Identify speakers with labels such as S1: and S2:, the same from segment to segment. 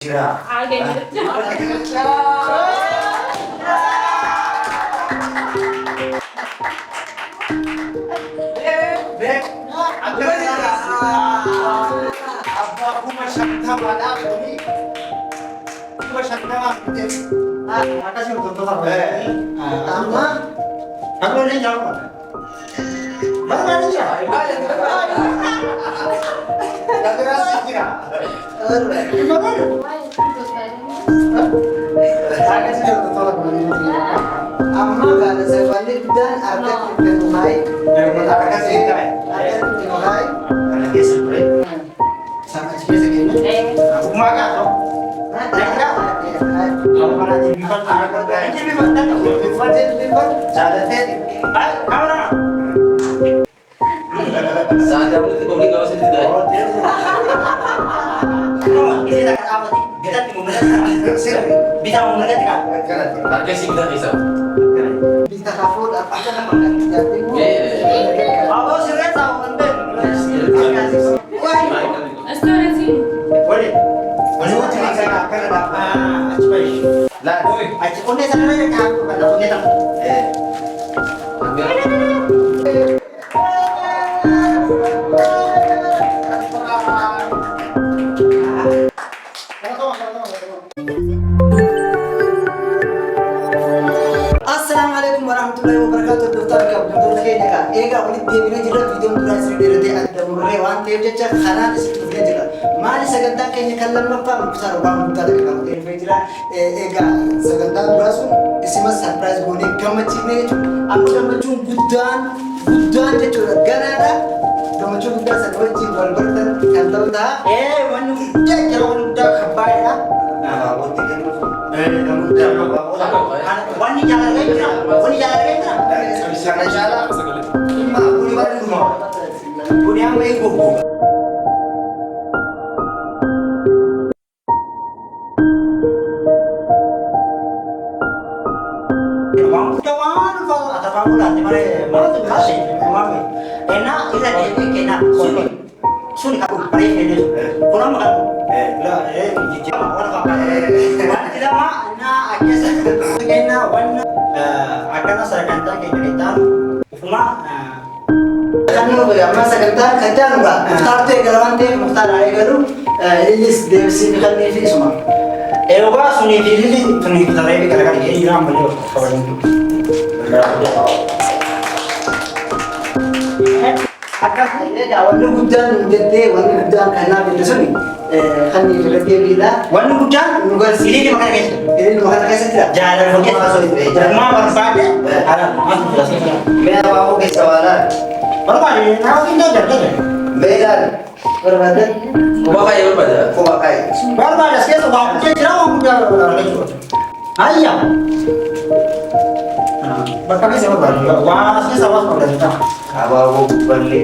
S1: Agak gitu.
S2: Amma gada sebandir dan arka penuhai sama spesies ini bisa kafur apa Assalamualaikum warahmatullahi wabarakatuh. Daftar ke bentuk kayaknya ega ulit dia bina jira video durasi sendiri dia ada murre wan tiap jaca kanan disitu dia jira mali segantang kayaknya kalam apa besar bang buta lagi kamu ini jira ega segantang durasun isimas surprise bone gamacine itu aku gamacun gudan dia curhat ganada gamacun gudan sanwaji walbertan kantau dah wanu dia kira wanu dah kabai dah wati kan kamu dah wani jalan lagi sana jalan lima puluh baru rumah punya mengikuti kamu jangan kalau ada kamu nanti mana tuh kasih mami enak tidak dia kena suni kamu pari ini kurang makan lah jadi orang apa mana tidak mah nah akhirnya kena warna akan saya kata kita cuma kan lo bagaimana saya kata kerja enggak start galawan deh mutar aja garu rilis devsi kan ini semua ewa suni rilis suni kita lagi kalau ini gram beliau kawan itu akan ini jawab lu hujan jadi wangi hujan karena itu suni kan ini berarti bila wangi hujan nggak sini dimakan guys ini dimakan guys tidak jalan begitu masuk itu rumah berbeda ada masuk jelas
S3: मैं बाबू के सवाल है
S2: berbeda nah kita jadi
S3: बेलन
S2: berbeda
S3: कुबाकाई
S2: berbeda sekali waktu saya jauh udah ayam berkali sama berbeda wah saya sama berbeda
S3: अब वो बल्ली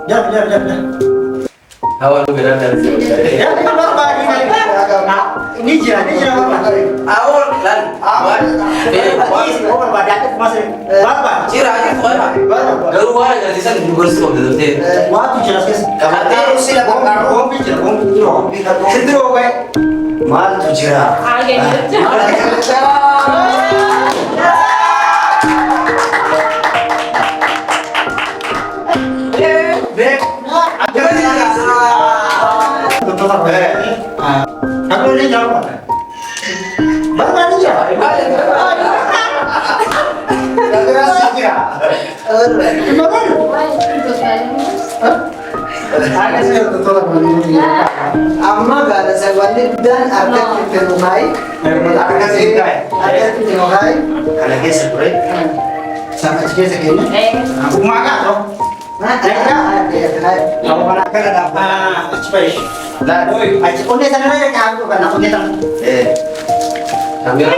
S2: jangan
S4: Awal lu bilang dari sini.
S2: ya ini berbeda ini jalan
S4: Awal kan. Awal.
S2: oh berbeda itu masih berbeda
S4: Cira aja tuh kan. Keluar dari sana juga sih waktu itu.
S2: waktu jelas guys
S3: Kalau sila
S2: Om bicara, om sedih oke.
S3: माल तुझरा
S1: Agak gitu.
S3: देख
S2: Betul tak? Aku ini jawab. Bapak ini jawab.
S3: नगरा सीखा
S2: Amma gada sebandir dan arka penuhai
S3: Arka सीखा है
S2: arka penuhai
S3: kalau ke sepre
S2: sama spesies ini
S3: aku makan loh
S2: kamu mana
S3: kan ada apa
S2: spesies
S3: lah
S2: aci onde sana lagi aku kan aku kita
S4: Sambil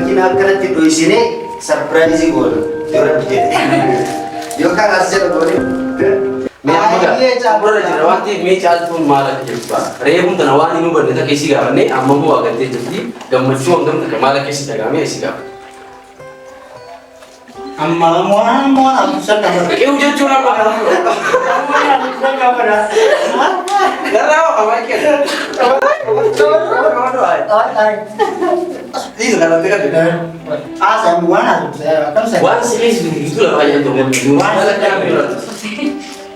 S3: Kinakalat di sini surprise goal. Diorang jadi. Yo kan hasil goal. Memang
S4: Amra jira wanti mee caaltuun maal akka jirtu ba'a. Reefuun tana waan inni hubanne takka isii gaafanne amma immoo agartee jirti gammachuu hangam takka maal akka isii dhagaamee isii gaafa.
S3: Amma moona abusan kana.
S4: Qe'uu jechuun amma kana. Garraa waa qabaa kenna. Ini sekarang tengah dengar.
S3: Saya moona kan saya.
S4: Wan sih itu lah banyak tuh. Wan lah kan bilang.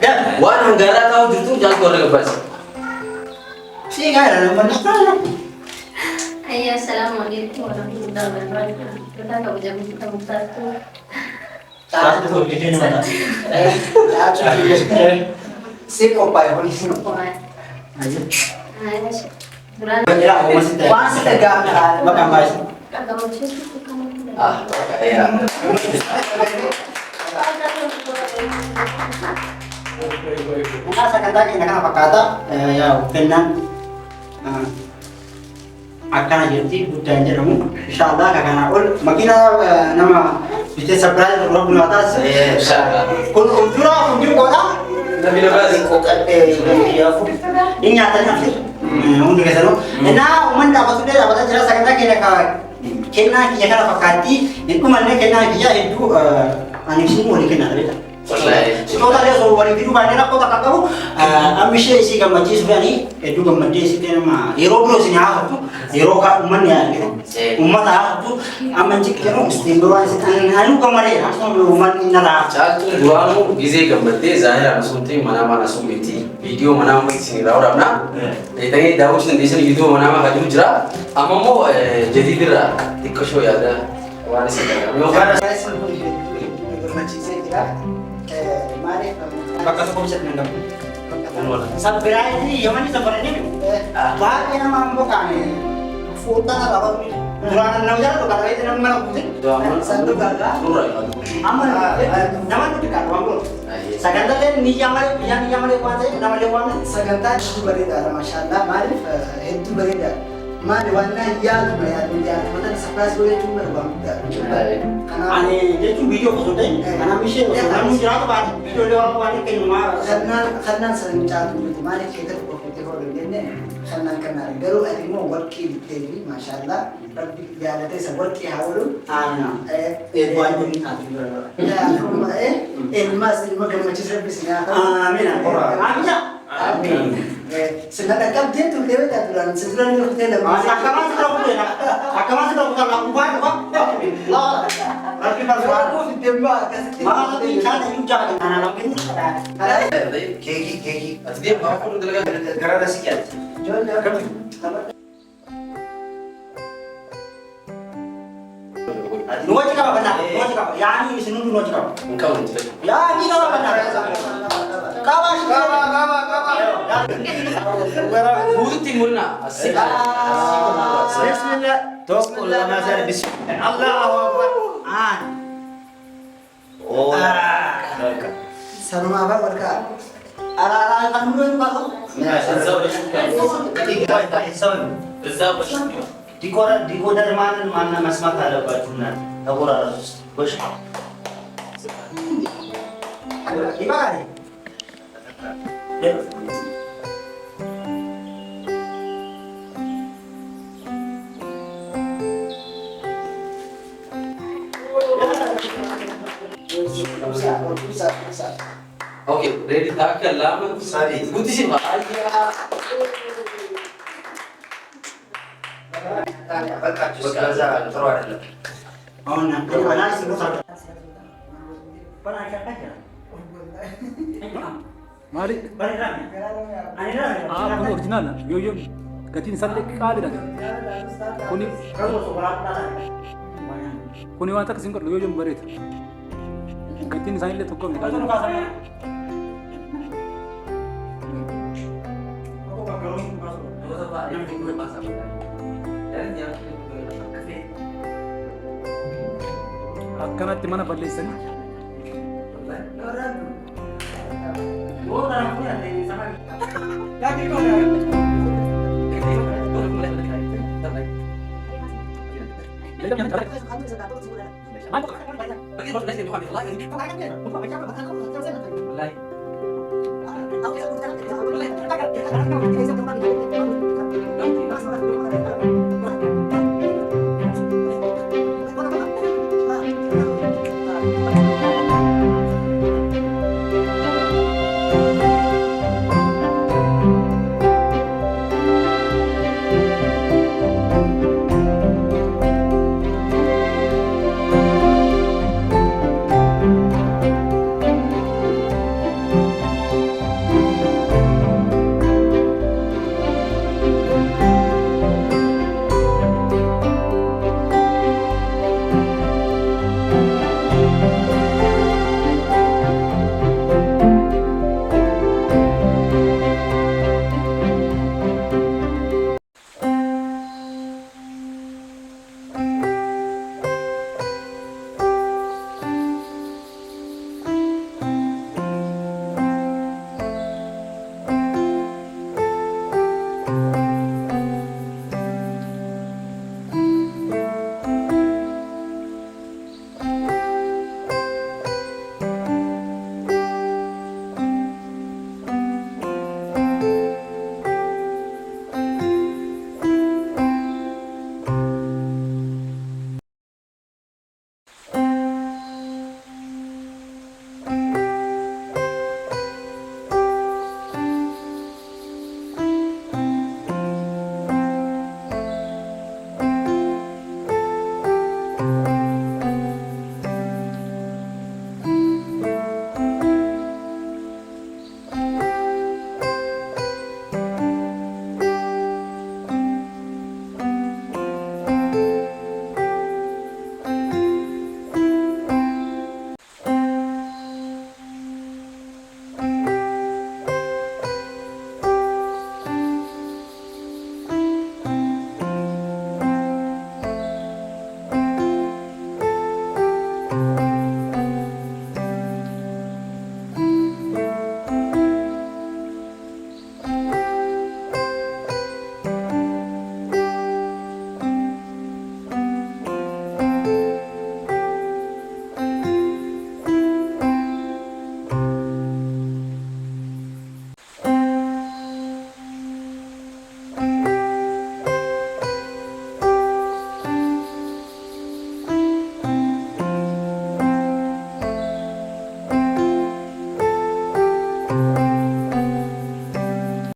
S4: Dan wan anggara tahu itu jangan kau dengar pas.
S3: Sih kan ada mana?
S1: Ayah, assalamualaikum warahmatullahi wabarakatuh. Kita nggak bisa ketemu satu.
S3: Satu gede nih mana?
S2: Sip opa ya,
S1: Pokoknya.
S3: Ayo.
S1: Ayah, bulan.
S3: Ya, masih teh.
S2: Masih tegak kan?
S3: Makan baik.
S1: Kagak mau cuci kamu.
S4: Ah, kayak.
S3: Saya katakan ini apa kata? Ya, kenang. Akan jadi budaya jamu. Insyaallah akan aku makin nama bisa surprise orang punya atas. Kun ujura kota.
S4: Nabi Nabas.
S3: Ini nyatanya sih. Untuk kesana. Nah, umat dapat sudah dapat jelas saya katakan kena kia kana fakati. Itu mana kena kia itu manusia boleh kena beda.
S4: Wallahi.
S3: Kota dia so wali bidu bandera kota katamu amishe isi gamati subani edu gamati isi tema hero bro sini aku hero ka umman ya gitu ummat aku aman cikero istimbawan anu kamare langsung umman inara
S4: Caaltuun duraanuu gizee gammaddee zaahira asumtee manaamaan asumiti viidiyoo manaamaa isin irraa waraabna. Ta'ee daawwachuun dandeessan viidiyoo manaamaa kan jiru jira. Amma immoo jadiidirraa xiqqoo shoo yaada waan isin dhagahamu.
S3: bakal aku bisa menangkap sampai ini yang mana sampai ini bahkan yang mampu kan foto apa nih duranan naujal tuh kalau itu yang mana putih
S2: Satu gagal.
S3: aman nyaman tuh dekat mampu sekarang kan ini yang mana kuasa nama lewan
S2: Sagantaan itu berbeda, Masya Allah. Maaf, itu berbeda. Mana warna yang melihat dia, mana surprise boleh cuma berbang. Karena
S3: ane dia tuh video fotonya karena misalnya kamu jalan apa video lewat apa nih kayak mana
S2: karena sering catur itu mana kita foto orang ini karena kenal. Baru ada mau worki di Masya Allah. Tapi dia ada tes worki haulu.
S3: buat ini
S2: Ya, mas macam seperti sini.
S3: amin amin
S2: Amin. Senada kam dia tu dia tak tulan. Sesuatu yang kita dah.
S3: akaman sudah bukan aku buat kok lah lagi baru
S2: Aku ditembak kasih.
S3: malah lebih cara juga anak ini
S4: Keki. Atau dia bawa pun talaga
S3: karena sekian
S2: Jual dia.
S3: dua juga benar dua juga yang ini sini dua juga
S4: engkau nih cerita.
S3: ya ini kalau benar kawan
S4: Buti muna asik.
S3: Bismillah. Tokol nazar bismillah. Allahu akbar. Oh.
S2: Salam apa berkah?
S3: Ala kan dulu Pak. Di kodar mana mas mata ada bajunan. Aku harus bos. Gimana?
S4: Oke, ready tak lama.
S3: Sorry.
S4: Buti sih Pak.
S3: Oh, nah, jadi mana sih bos? Pernah aja.
S5: Mari,
S3: Beneran.
S5: ini original na. Yo, gatiin salle kaali daga. Kuni, kuni waan takka sinkor yo bareeta. Gatiin isaanillee tokko miti kaali. Akkanatti mana balleessanii.
S2: Thank you.